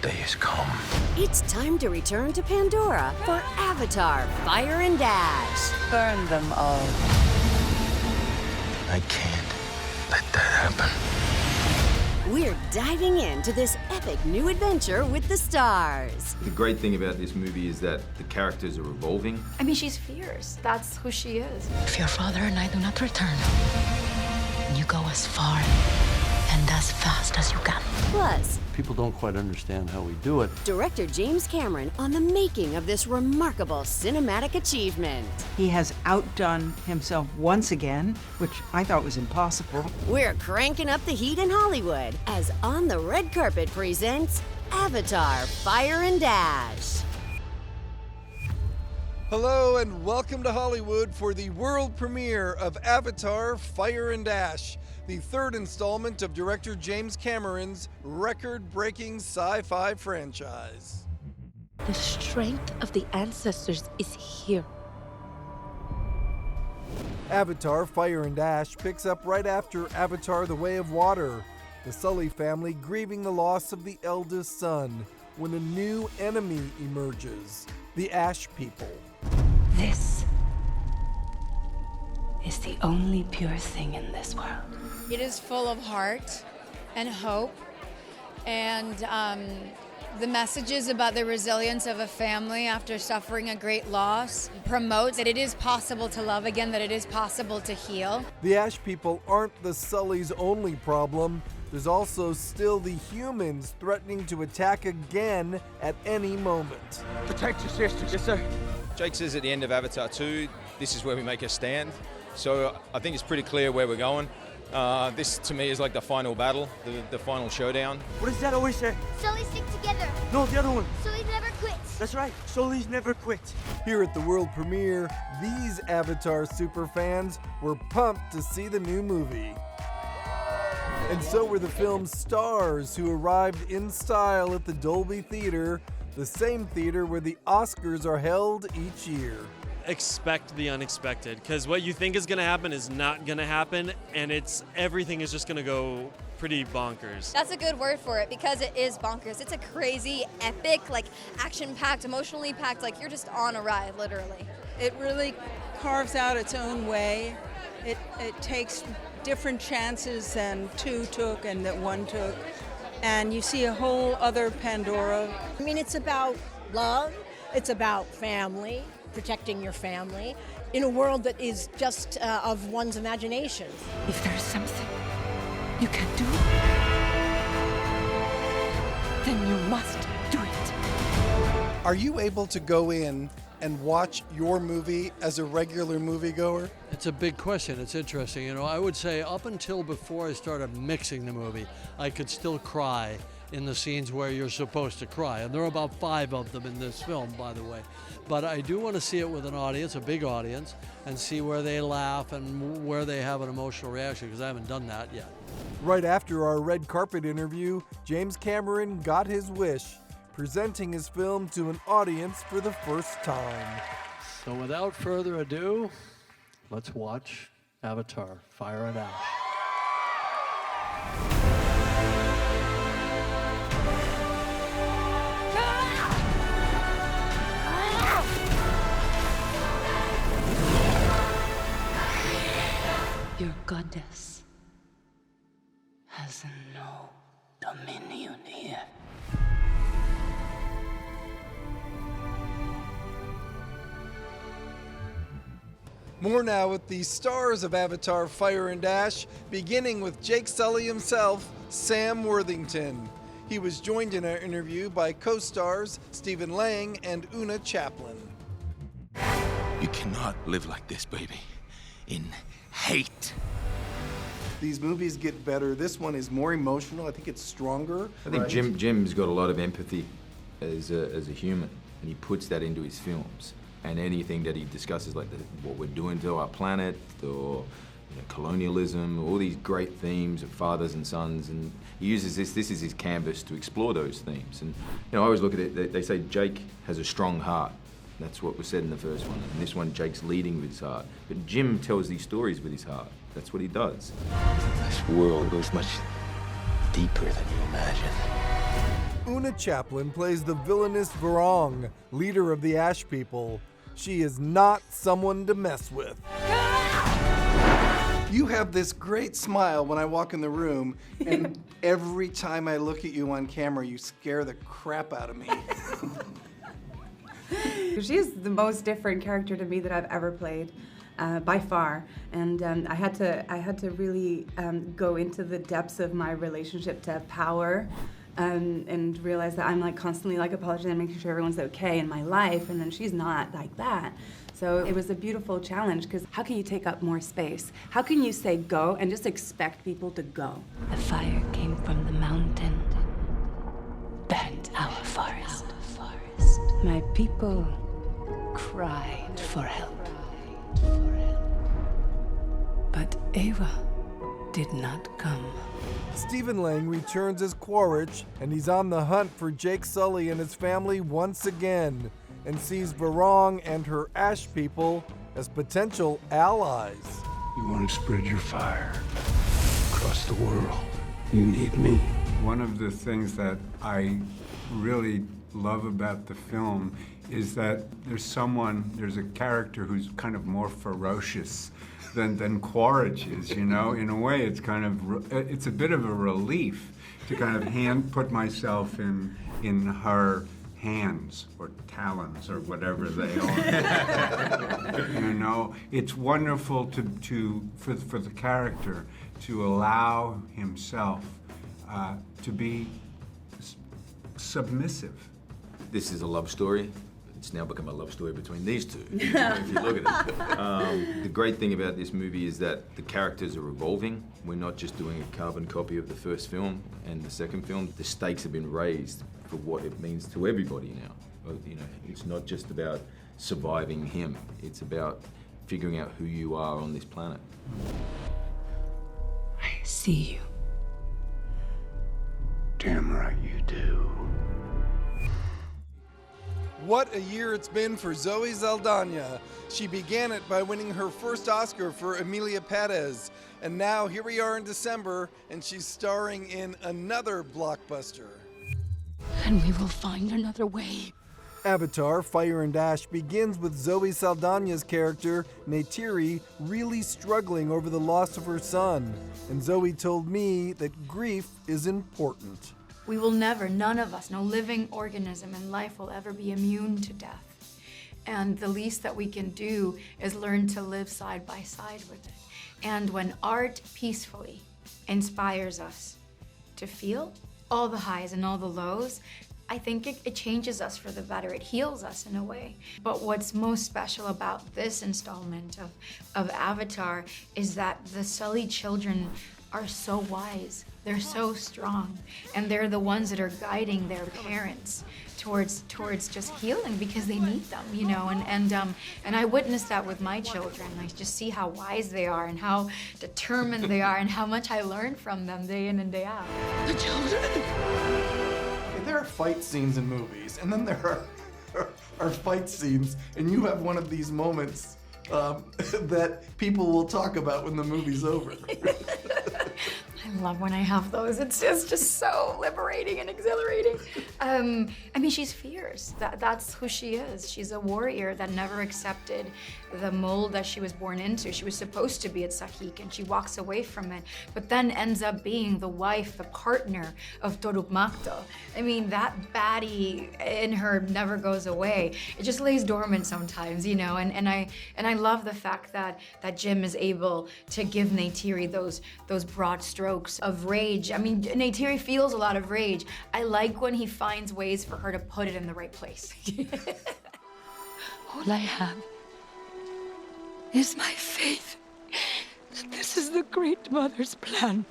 day has come. It's time to return to Pandora for Avatar: Fire and Dash. Burn them all. I can't let that happen. We're diving into this epic new adventure with the stars. The great thing about this movie is that the characters are evolving. I mean, she's fierce. That's who she is. If your father and I do not return, you go as far and as fast as you can. Plus, people don't quite understand how we do it. director James Cameron on the making of this remarkable cinematic achievement. He has outdone himself once again, which I thought was impossible. We're cranking up the heat in Hollywood as On the Red Carpet presents Avatar: Fire and Dash. Hello and welcome to Hollywood for the world premiere of Avatar: Fire and Dash, the third installment of director James Cameron's record-breaking sci-fi franchise. The strength of the ancestors is here. Avatar: Fire and Dash picks up right after Avatar: The Way of Water, the Sully family grieving the loss of the eldest son when a new enemy emerges, the Ash People. This is the only pure thing in this world. It is full of heart and hope, and the messages about the resilience of a family after suffering a great loss promotes that it is possible to love again, that it is possible to heal. The Ash People aren't the Sully's only problem. There's also still the humans threatening to attack again at any moment. Protect your sisters. Yes, sir. Jake says at the end of Avatar 2, this is where we make a stand. So I think it's pretty clear where we're going. This, to me, is like the final battle, the final showdown. What does that always say? Sully stick together. No, the other one. Sully never quits. That's right. Sully's never quit. Here at the world premiere, these Avatar superfans were pumped to see the new movie. And so were the film's stars, who arrived in style at the Dolby Theater, the same theater where the Oscars are held each year. Expect the unexpected, because what you think is going to happen is not going to happen, and everything is just going to go pretty bonkers. That's a good word for it, because it is bonkers. It's a crazy, epic, like action-packed, emotionally packed, like you're just on a ride, literally. It really carves out its own way. It takes different chances than two took and that one took. And you see a whole other Pandora. I mean, it's about love, it's about family, protecting your family, in a world that is just of one's imagination. If there's something you can do, then you must do it. Are you able to go in and watch your movie as a regular moviegoer? It's a big question. It's interesting. You know, I would say up until before I started mixing the movie, I could still cry in the scenes where you're supposed to cry. And there are about 5 of them in this film, by the way. But I do want to see it with an audience, a big audience, and see where they laugh and where they have an emotional reaction, because I haven't done that yet. Right after our red carpet interview, James Cameron got his wish, presenting his film to an audience for the first time. So without further ado, let's watch Avatar: Fire and Ash. Your goddess has no dominion here. More now with the stars of Avatar: Fire and Dash, beginning with Jake Sully himself, Sam Worthington. He was joined in our interview by co-stars Stephen Lang and Una Chaplin. You cannot live like this, baby. In hate. These movies get better. This one is more emotional. I think it's stronger. I think Jim's got a lot of empathy as a human, and he puts that into his films. And anything that he discusses, like what we're doing to our planet, or colonialism, all these great themes of fathers and sons, and he uses this is his canvas to explore those themes. And I always look at it, they say Jake has a strong heart. That's what was said in the first one. And this one, Jake's leading with his heart. But Jim tells these stories with his heart. That's what he does. This world goes much deeper than you imagine. Una Chaplin plays the villainous Varong, leader of the Ash People. She is not someone to mess with. You have this great smile when I walk in the room, and every time I look at you on camera, you scare the crap out of me. She is the most different character to me that I've ever played, by far. And I had to really go into the depths of my relationship to power, and realize that I'm like constantly like apologizing and making sure everyone's okay in my life, and then she's not like that. So it was a beautiful challenge, because how can you take up more space? How can you say go and just expect people to go? The fire came from the mountain, burned our forest. My people cried for help. But Eva did not come. Stephen Lang returns as Quaritch, and he's on the hunt for Jake Sully and his family once again, and sees Varong and her Ash People as potential allies. You want to spread your fire across the world. You need me. One of the things that I really love about the film is that there's a character who's kind of more ferocious than Quaritch is, you know? In a way, it's a bit of a relief to kind of put myself in her hands or talons or whatever they are. You know, it's wonderful for the character to allow himself to be submissive. This is a love story. It's now become a love story between these two, if you look at it. The great thing about this movie is that the characters are evolving. We're not just doing a carbon copy of the first film and the second film. The stakes have been raised for what it means to everybody now. You know, it's not just about surviving him. It's about figuring out who you are on this planet. I see you. Damn right you do. What a year it's been for Zoe Saldaña. She began it by winning her first Oscar for Emilia Perez, and now here we are in December, and she's starring in another blockbuster. And we will find another way. Avatar: Fire and Ash begins with Zoe Saldaña's character, Neytiri, really struggling over the loss of her son. And Zoe told me that grief is important. We will never, none of us, no living organism in life will ever be immune to death. And the least that we can do is learn to live side by side with it. And when art peacefully inspires us to feel all the highs and all the lows, I think it changes us for the better. It heals us in a way. But what's most special about this installment of Avatar is that the Sully children are so wise. They're so strong. And they're the ones that are guiding their parents towards just healing because they need them, you know. And I witnessed that with my children. I just see how wise they are and how determined they are and how much I learn from them day in and day out. The children. There are fight scenes in movies, and then there are fight scenes, and you have one of these moments that people will talk about when the movie's over. I love when I have those. It's just so liberating and exhilarating. I mean, she's fierce. That's who she is. She's a warrior that never accepted the mold that she was born into. She was supposed to be at Sahik, and she walks away from it, but then ends up being the wife, the partner of Toruk Makto. I mean, that baddie in her never goes away. It just lays dormant sometimes, you know. And I love the fact that Jim is able to give Neytiri those broad strokes of rage. I mean, Neytiri feels a lot of rage. I like when he finds ways for her to put it in the right place. All I have is my faith that this is the Great Mother's plan.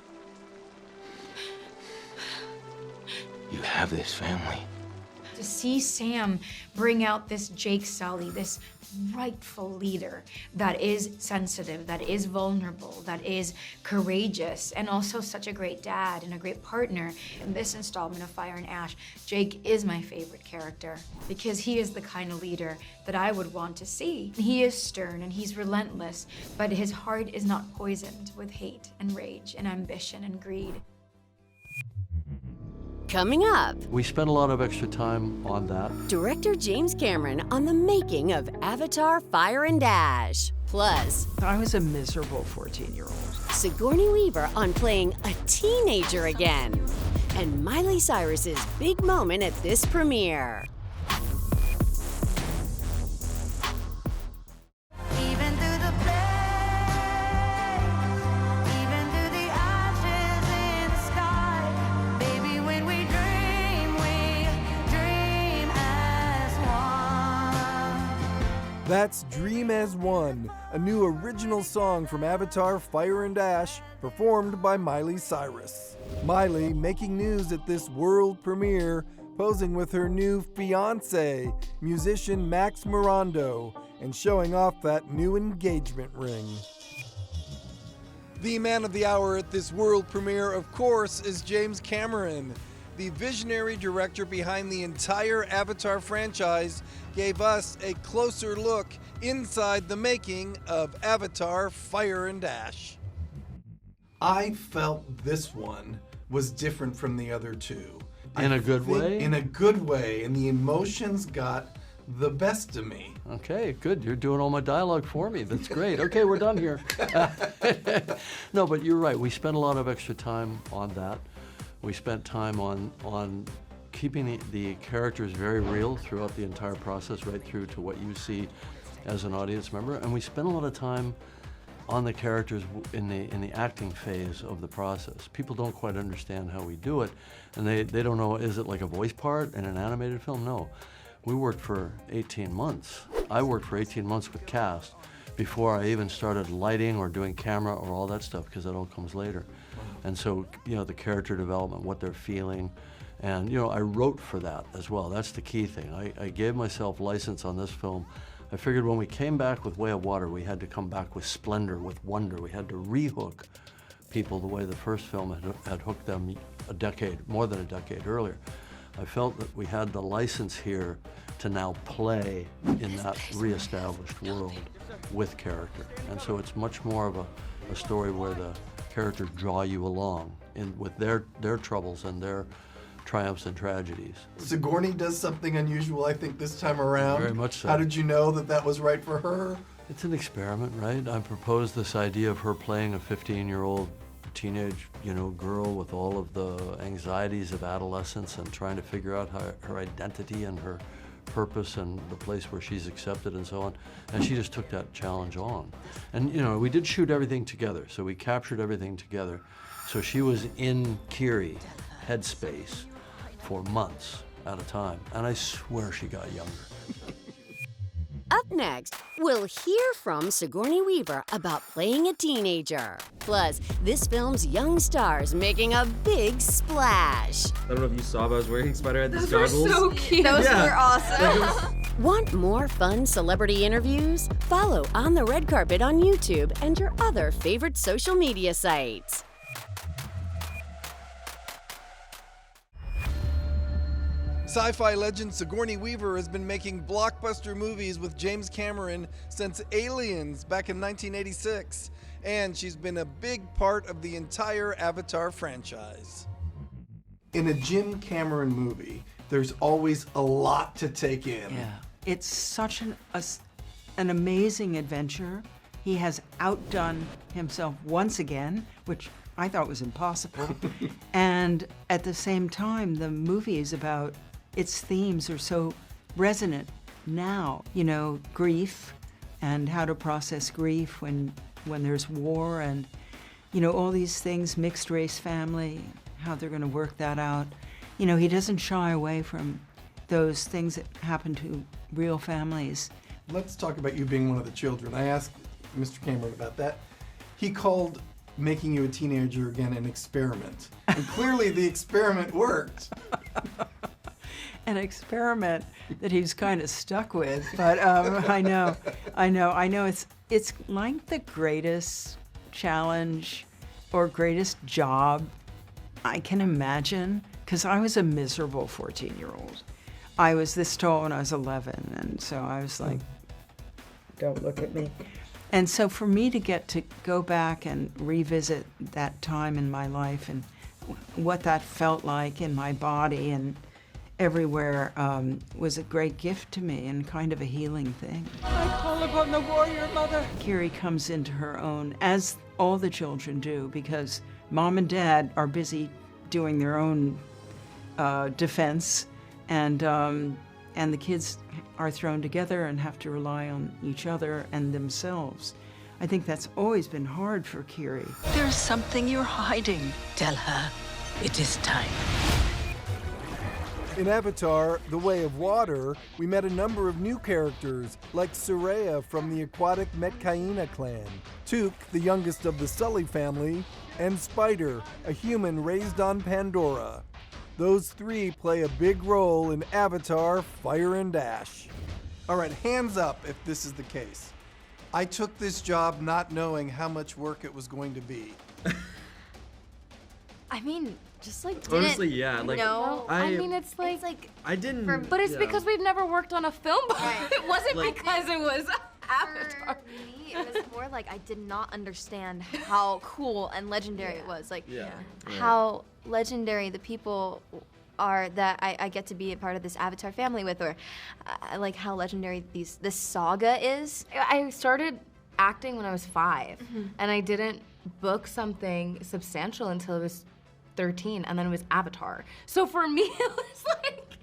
You have this family. To see Sam bring out this Jake Sully, this rightful leader that is sensitive, that is vulnerable, that is courageous, and also such a great dad and a great partner. In this installment of Fire and Ash, Jake is my favorite character because he is the kind of leader that I would want to see. He is stern and he's relentless, but his heart is not poisoned with hate and rage and ambition and greed. Coming up, We spent a lot of extra time on that. director James Cameron on the making of Avatar Fire and Dash. Plus, I was a miserable 14-year-old. Sigourney Weaver on playing a teenager again. And Miley Cyrus's big moment at this premiere. That's Dream as One, a new original song from Avatar Fire and Ash, performed by Miley Cyrus. Miley making news at this world premiere, posing with her new fiancé, musician Max Mirando, and showing off that new engagement ring. The man of the hour at this world premiere, of course, is James Cameron. The visionary director behind the entire Avatar franchise gave us a closer look inside the making of Avatar Fire and Ash. I felt this one was different from the other two. In a good way? In a good way, and the emotions got the best of me. Okay, good. You're doing all my dialogue for me. That's great. Okay, we're done here. No, but you're right. We spent a lot of extra time on that. We spent time on keeping the characters very real throughout the entire process, right through to what you see as an audience member. And we spent a lot of time on the characters in the acting phase of the process. People don't quite understand how we do it, and they don't know, is it like a voice part in an animated film? No. We worked for 18 months. I worked for 18 months with cast before I even started lighting or doing camera or all that stuff, because that all comes later. And so, the character development, what they're feeling, and, I wrote for that as well. That's the key thing. I gave myself license on this film. I figured when we came back with Way of Water, we had to come back with splendor, with wonder. We had to rehook people the way the first film had hooked them more than a decade earlier. I felt that we had the license here to now play in that reestablished world with character. And so it's much more of a story where the characters draw you along with their troubles and their triumphs and tragedies. Sigourney does something unusual, I think, this time around. Very much so. How did you know that was right for her? It's an experiment, right? I proposed this idea of her playing a 15-year-old teenage, girl with all of the anxieties of adolescence and trying to figure out her identity and her purpose and the place where she's accepted and so on. And she just took that challenge on. And, we did shoot everything together, so we captured everything together. So she was in Kiri headspace for months at a time, and I swear she got younger. Up next, we'll hear from Sigourney Weaver about playing a teenager. Plus, this film's young stars making a big splash. I don't know if you saw, but I was wearing Spider-Head's Those goggles. were so cute. Those were awesome. Want more fun celebrity interviews? Follow On the Red Carpet on YouTube and your other favorite social media sites. Sci-fi legend Sigourney Weaver has been making blockbuster movies with James Cameron since Aliens back in 1986, and she's been a big part of the entire Avatar franchise. In a Jim Cameron movie, there's always a lot to take in. Yeah, it's such an amazing adventure. He has outdone himself once again, which I thought was impossible. And at the same time, the movie is about, its themes are so resonant now, grief and how to process grief when there's war and, all these things, mixed race family, how they're going to work that out. He doesn't shy away from those things that happen to real families. Let's talk about you being one of the children. I asked Mr. Cameron about that. He called making you a teenager again an experiment. And clearly the experiment worked. An experiment that he's kind of stuck with, but I know. It's like the greatest challenge or greatest job I can imagine, because I was a miserable 14-year-old. I was this tall when I was 11, and so I was like, don't look at me. And so for me to get to go back and revisit that time in my life and what that felt like in my body and everywhere was a great gift to me and kind of a healing thing. I call upon the warrior mother. Kiri comes into her own, as all the children do, because mom and dad are busy doing their own defense, and the kids are thrown together and have to rely on each other and themselves. I think that's always been hard for Kiri. There's something you're hiding. Tell her it is time. In Avatar, The Way of Water, we met a number of new characters, like Soraya from the aquatic Metcaina clan, Took, the youngest of the Sully family, and Spider, a human raised on Pandora. Those three play a big role in Avatar: Fire and Ash. All right, hands up if this is the case. I took this job not knowing how much work it was going to be. I mean, just like Honestly, yeah, like, no. I mean, it's like I didn't. but it's yeah. because we've never worked on a film. It wasn't Like- because it was Avatar. For me, it was more like I did not understand how cool and legendary it was. Like Yeah. Right. how legendary the people are that I get to be a part of this Avatar family with, or like how legendary this saga is. I started acting when I was 5, and I didn't book something substantial until I was 13, and then it was Avatar. So for me, it was like,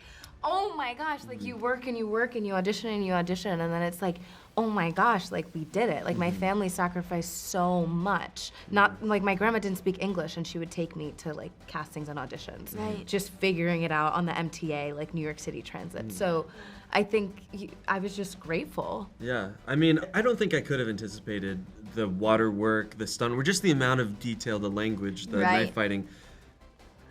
oh my gosh, like you work and you work and you audition and you audition, and then it's like, oh my gosh, like we did it. Like my family sacrificed so much. Not like my grandma didn't speak English, and she would take me to like castings and auditions. Right. Just figuring it out on the MTA, like New York City Transit. So I think I was just grateful. Yeah, I mean, I don't think I could have anticipated the water work, the stunt work, just the amount of detail, the language, the Right. knife fighting.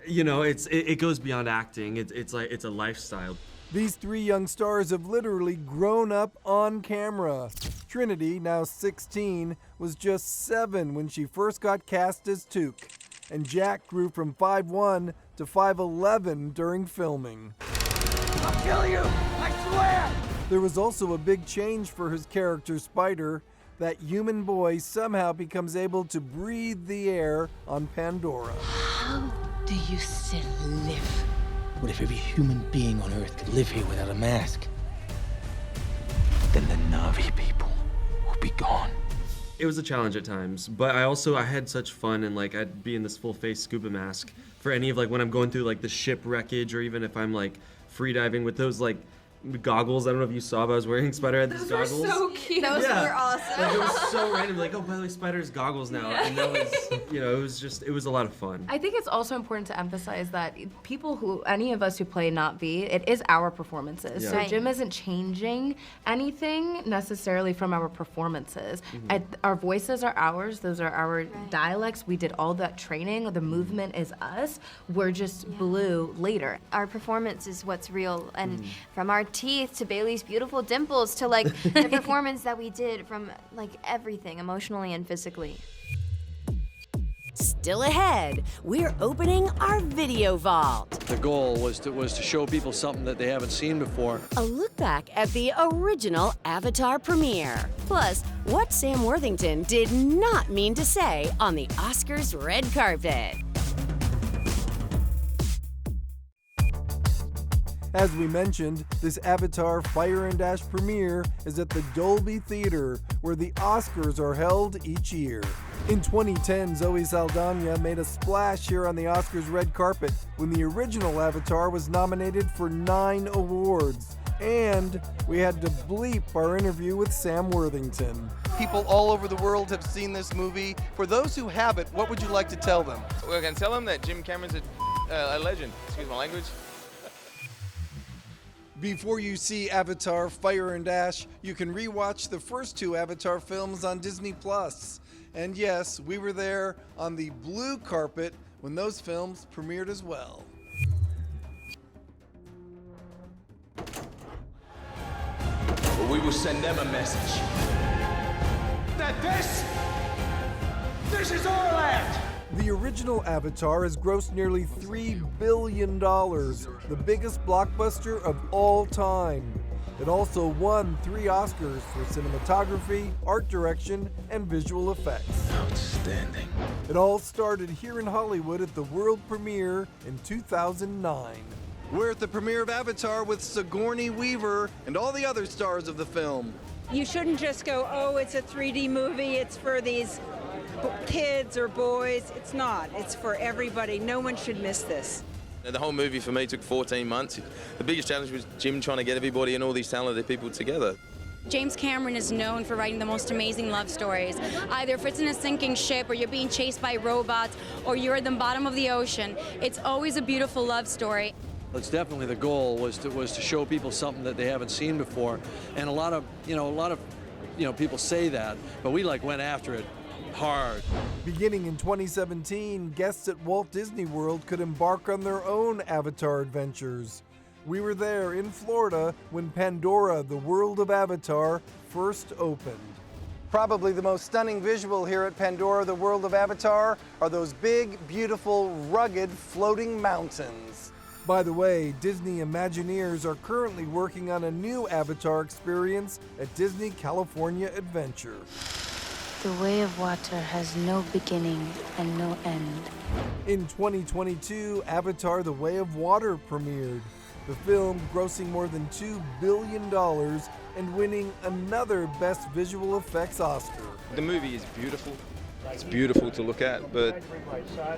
You know, it goes beyond acting. It's like it's a lifestyle. These three young stars have literally grown up on camera. Trinity, now 16, was just 7 when she first got cast as Took, and Jack grew from 5'1" to 5'11" during filming. I'll kill you! I swear! There was also a big change for his character Spider. That human boy somehow becomes able to breathe the air on Pandora. How do you still live? What if every human being on Earth could live here without a mask? Then the Na'vi people will be gone. It was a challenge at times, but I had such fun, and like I'd be in this full face scuba mask for any of like when I'm going through like the ship wreckage, or even if I'm like free diving with those like goggles. I don't know if you saw, but I was wearing Spider had these goggles. Those were so cute. Those Yeah. were awesome. Like, it was so random. Like, oh, by the way, Spider's goggles now, and that was, you know, it was a lot of fun. I think it's also important to emphasize that any of us who play Not V, it is our performances. Yeah. So Right. Jim isn't changing anything necessarily from our performances. Our voices are ours. Those are our dialects. We did all that training. The movement is us. We're just blue later. Our performance is what's real, and from our teeth to Bailey's beautiful dimples to like the performance that we did, from like everything emotionally and physically. Still ahead, we're opening our video vault. The goal was to show people something that they haven't seen before. A look back at the original Avatar premiere. Plus, what Sam Worthington did not mean to say on the Oscars red carpet. As we mentioned, this Avatar Fire and Ash premiere is at the Dolby Theater, where the Oscars are held each year. In 2010, Zoe Saldaña made a splash here on the Oscars red carpet when the original Avatar was nominated for 9 awards. And we had to bleep our interview with Sam Worthington. People all over the world have seen this movie. For those who haven't, what would you like to tell them? We're gonna tell them that Jim Cameron's a legend. Excuse my language. Before you see Avatar Fire and Ash, you can rewatch the first 2 Avatar films on Disney+. And yes, we were there on the blue carpet when those films premiered as well. Well, we will send them a message. That this is our land! The original Avatar has grossed nearly $3 billion, the biggest blockbuster of all time. It also won 3 Oscars for cinematography, art direction, and visual effects. Outstanding. It all started here in Hollywood at the world premiere in 2009. We're at the premiere of Avatar with Sigourney Weaver and all the other stars of the film. You shouldn't just go, oh, it's a 3D movie, it's for these kids or boys. It's not. It's for everybody. No one should miss this. The whole movie for me took 14 months. The biggest challenge was Jim trying to get everybody and all these talented people together. James Cameron is known for writing the most amazing love stories. Either if it's in a sinking ship, or you're being chased by robots, or you're at the bottom of the ocean, it's always a beautiful love story. It's definitely the goal was to show people something that they haven't seen before, and a lot of people say that, but we went after it hard. Beginning in 2017, guests at Walt Disney World could embark on their own Avatar adventures. We were there in Florida when Pandora, the world of Avatar, first opened. Probably the most stunning visual here at Pandora, the world of Avatar, are those big, beautiful, rugged, floating mountains. By the way, Disney Imagineers are currently working on a new Avatar experience at Disney California Adventure. The way of water has no beginning and no end. In 2022, Avatar: The Way of Water premiered. The film grossing more than $2 billion and winning another Best Visual Effects Oscar. The movie is beautiful. It's beautiful to look at, but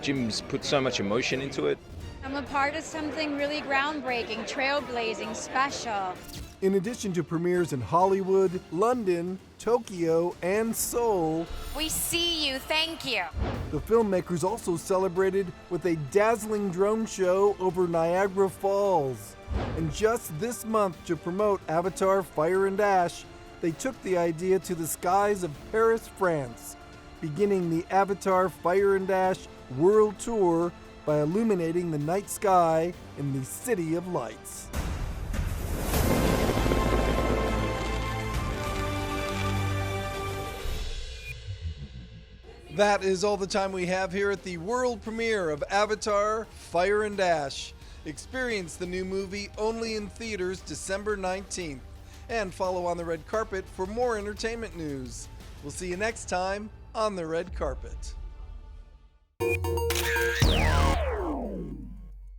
Jim's put so much emotion into it. I'm a part of something really groundbreaking, trailblazing, special. In addition to premieres in Hollywood, London, Tokyo, and Seoul, We see you, thank you. the filmmakers also celebrated with a dazzling drone show over Niagara Falls. And just this month, to promote Avatar: Fire and Ash, they took the idea to the skies of Paris, France, beginning the Avatar: Fire and Ash World Tour by illuminating the night sky in the City of Lights. That is all the time we have here at the world premiere of Avatar: Fire and Ash. Experience the new movie only in theaters December 19th. And follow On the Red Carpet for more entertainment news. We'll see you next time on the Red Carpet.